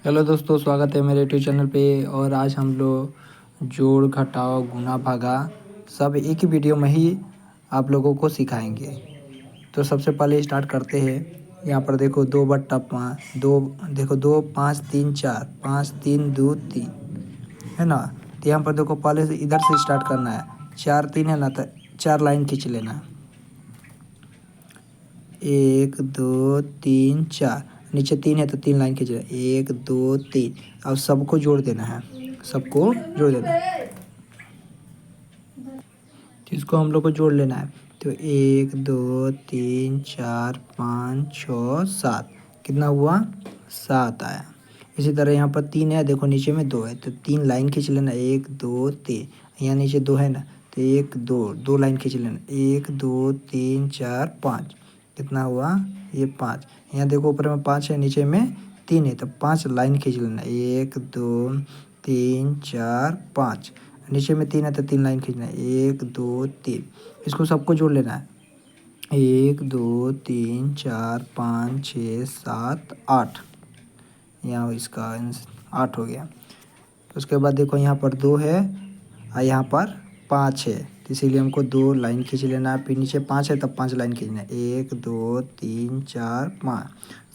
Hello दोस्तों, स्वागत है मेरे यूट्यूब चैनल पे। और आज हम लोग जोड़, घटाव, गुना, भागा सब एक ही वीडियो में ही आप लोगों को सिखाएंगे। तो सबसे पहले स्टार्ट करते हैं। यहाँ पर देखो 2/5, दो देखो 2 5 3 4, 5 3 2 3 है ना। तो यहाँ पर देखो पहले से इधर से स्टार्ट करना है। 4 3 है ना, तो 4 लाइन खींच लेना है। 1 2 3 4, नीचे 3 है तो 3 लाइन खींच लेना। 1 2 3, अब सबको जोड़ देना है। सबको जोड़ देना है, तो इसको हम लोग को जोड़ लेना है। तो 1 2 3 4 5 6 7, कितना हुआ? 7 आया। इसी तरह यहाँ पर 3 है, देखो नीचे में 2 है तो 3 लाइन खींच लेना। 1 2 3, यहाँ नीचे 2 है ना, तो 1 2 2 लाइन खींच लेना। 1 2 3 4 5, कितना हुआ? ये 5। यहाँ देखो ऊपर में 5 है, नीचे में 3 है, तो 5 लाइन खींच लेना। 1 2 3 4 5, नीचे में 3 है तो 3 लाइन खींचना है। 1 2 3, इसको सबको जोड़ लेना है। 1 2 3 4 5 6 7 8, यहाँ इसका 8 हो गया। तो उसके बाद देखो यहाँ पर 2 है और यहाँ पर 5 है, तो इसीलिए हमको 2 लाइन खींच लेना है। फिर नीचे 5 है तब 5 लाइन खींचना है। 1 2 3 4 5,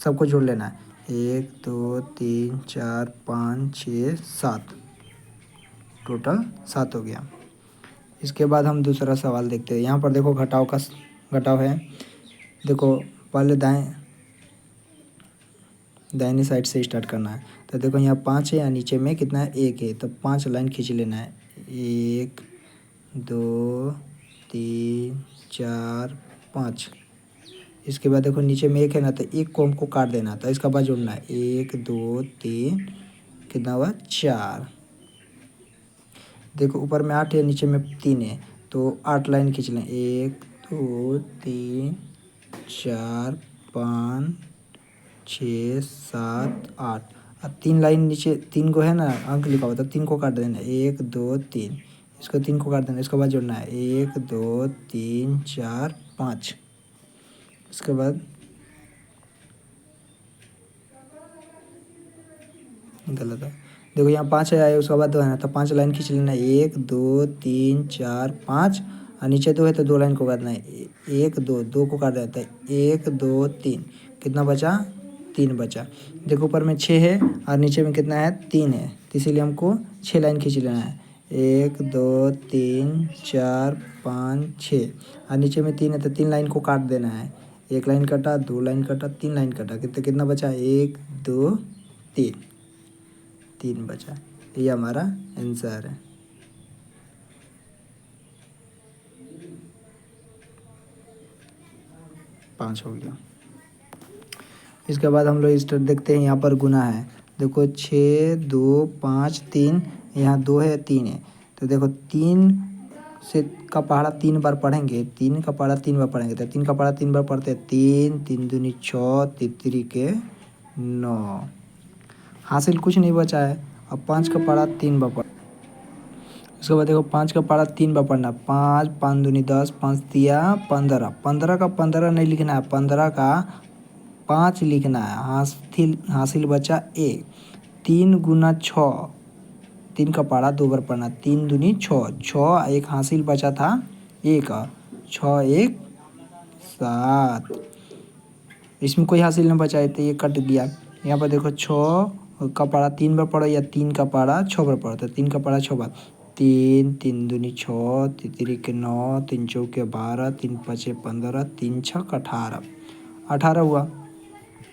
सबको जोड़ लेना है। 1 2 3 4 5 6 7, टोटल 7 हो गया। इसके बाद हम दूसरा सवाल देखते हैं। यहाँ पर देखो घटाव है। देखो पहले दाहिनी साइड से स्टार्ट करना है। तो देखो यहाँ 5 है, या नीचे में कितना है? 1 है, तो 5 लाइन खींच लेना है। 1 2 3 4 5। इसके बाद देखो नीचे में 1 है ना, तो 1 को हमको काट देना था, इसका बाद जोड़ना है। 1 2 3, कितना हुआ? 4। देखो ऊपर में 8 है, नीचे में 3 है, तो 8 लाइन खींच लें। 1 2 3 4 5 6 7 8, अब 3 लाइन नीचे 3 को है ना, अंक लिखा हुआ था, 3 को काट देना। 1 2 3, इसको 3 को काट देना, इसके बाद जोड़ना है। 1 2 3 4 5। इसके बाद गलत है, देखो यहाँ 5 है आया, उसके बाद 2 है ना, तो 5 लाइन खींच लेना है। 1 2 3 4 5, और नीचे 2 है तो 2 लाइन को काटना है। 1 2 2 को काट देता है। 1 2 3, कितना बचा? 3 बचा। देखो ऊपर में 6 है और नीचे में कितना है? 3 है, तो इसीलिए हमको 6 लाइन खींच लेना है। 1 2 3 4 5 6, और नीचे में 3 है तो 3 लाइन को काट देना है। 1 लाइन कटा, 2 लाइन कटा, 3 लाइन कटा, कितना बचा? 1 2 3, 3 बचा। ये हमारा आंसर है। 5 हो गया। इसके बाद हम लोग इस देखते हैं। यहाँ पर गुना है। देखो 6 2 5 3, यहाँ 2 है 3 है, तो देखो 3 से का पहाड़ा 3 बार पढ़ेंगे। 3 का पहाड़ा 3 बार पढ़ेंगे, तो 3 का पहाड़ा 3 बार पढ़ते हैं। 3 3 दूनी 6, 3 3 के 9, हासिल कुछ नहीं बचा है। अब 5 का पहाड़ा 3 बार पढ़, उसके बाद देखो 5 का पहाड़ा 3 बार पढ़ना। 5 5 दूनी 10, 5 तिया 15, 15 का 15 नहीं लिखना है, 15 का 5 लिखना है। हासिल बचा 1। 3 गुना 6, 3 का पहाड़ा 2 बार पढ़ना। 3 दूनी 6, 6 एक हासिल बचा था 1, 6 1 7, इसमें कोई हासिल नहीं बचा है तो ये कट गया। यहाँ पर देखो 6 का पहाड़ा 3 बार पढ़ो, या 3 का पहाड़ा 6 बार पढ़ो, तो 3 का पहाड़ा 6 बार। 3 3 दूनी 6, 3 3 के 9, 3 चौके 12, 3 5 15, 3 6 18, 18 हुआ,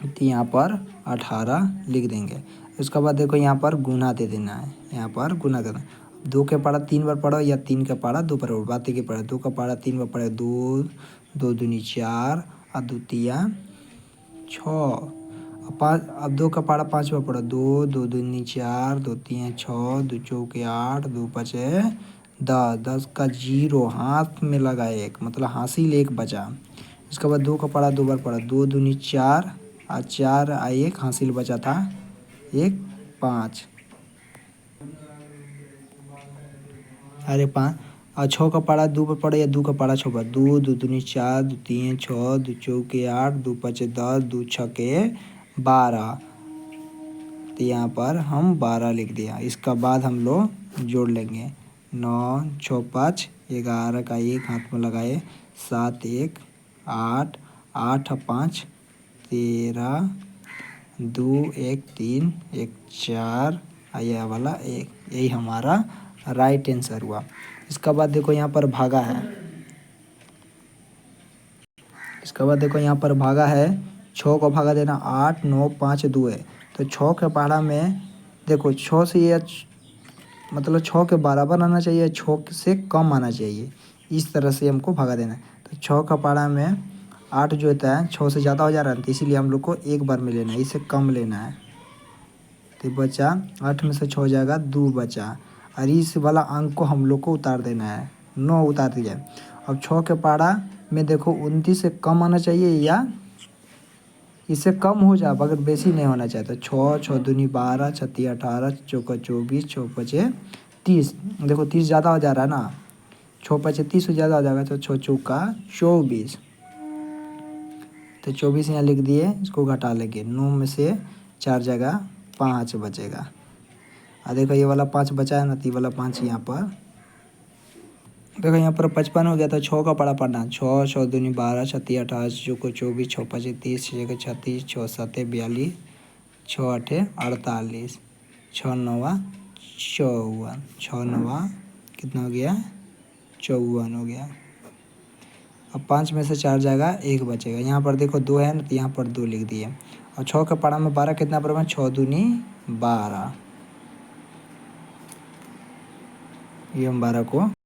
तो यहाँ पर 18 लिख देंगे। उसके बाद देखो यहाँ पर गुना दे देना है। यहाँ पर गुना करना, 2 के पहाड़ा 3 बार पढ़ो, या 3 का पहाड़ा 2 बार पढ़ो। बात की पढ़ो, 2 का पहाड़ा 3 बार पढ़े। 2 2 दूनी 4, और 2 तिया 6, अब 5, अब 2 का पहाड़ा 5 बार पढ़ो। 2 2 दूनी 4, 2 तिया 6, 2 चौके 8, 2 पचे 10, 10 का 0 हाथ में लगा 1, मतलब हासिल 1 बचा। इसके बाद 2 का पहाड़ा 2 बार पढ़ा। 2 दूनी 4, और 4 1 हासिल बचा था 1 5, अरे 5, और 6 का पहाड़ा 2 बार पढ़े, या 2 का पहाड़ा 6 बार। 2 2 दूनी 4, 2 3 6, 2 चौके 8, 2 5 10, 2 6 12, तो यहाँ पर हम 12 लिख दिया। इसका बाद हम लोग जोड़ लेंगे 9 6 5 11 का 1 हाथ में लगाए 7 1 8 8 5 13 2 1 3 1 4 यह वाला 1, यही हमारा राइट आंसर हुआ। इसका बाद देखो यहाँ पर भागा है। इसके बाद देखो यहाँ पर भागा है, 6 को भागा देना 8 9 5 2 है। तो 6 के पहाड़ा में देखो 6 से ये मतलब 6 के बराबर आना चाहिए, 6 से कम आना चाहिए, इस तरह से हमको भागा देना है। तो 6 का पहाड़ा में 8 जो होता है 6 से ज़्यादा हो जा रहा है, तो इसीलिए हम लोग को एक बार में लेना है, इससे कम लेना है। तो बचा 8 में से 6 जाएगा 2 बचा, और इस वाला अंक को हम लोग को उतार देना है, 9 उतार दिया। अब 6 के पहाड़ा में देखो 29 से कम आना चाहिए या इससे कम हो जाए, अगर बेसी नहीं होना चाहिए। तो 6 6 दूनी 12 6 3 18 चौका 24 6 5 30, देखो 30 ज़्यादा हो जा रहा है ना, 6 5 30 से ज़्यादा हो जाएगा। तो 6 चौका 24, तो 24 यहाँ लिख दिए, इसको घटा लेंगे, 9 में से 4 जगह 5 बचेगा। और देखो ये वाला 5 बचा है ना, तो ये वाला 5 यहाँ पर देखो यहाँ पर 55 हो गया। तो 6 का पड़ा पढ़ना 6 6 दूनी 12 6 3 18 चौको 24 6 5 30 6 36 6 7 42 6 8 48 6 9 54 6 9 कितना हो गया 54 हो गया। अब 5 में से 4 जाएगा 1 बचेगा। यहाँ पर देखो 2 है ना, तो यहाँ पर 2 लिख दिए। और 6 का पढ़ा में 12 कितना बराबर 6 दूनी 12, ये हम 12 को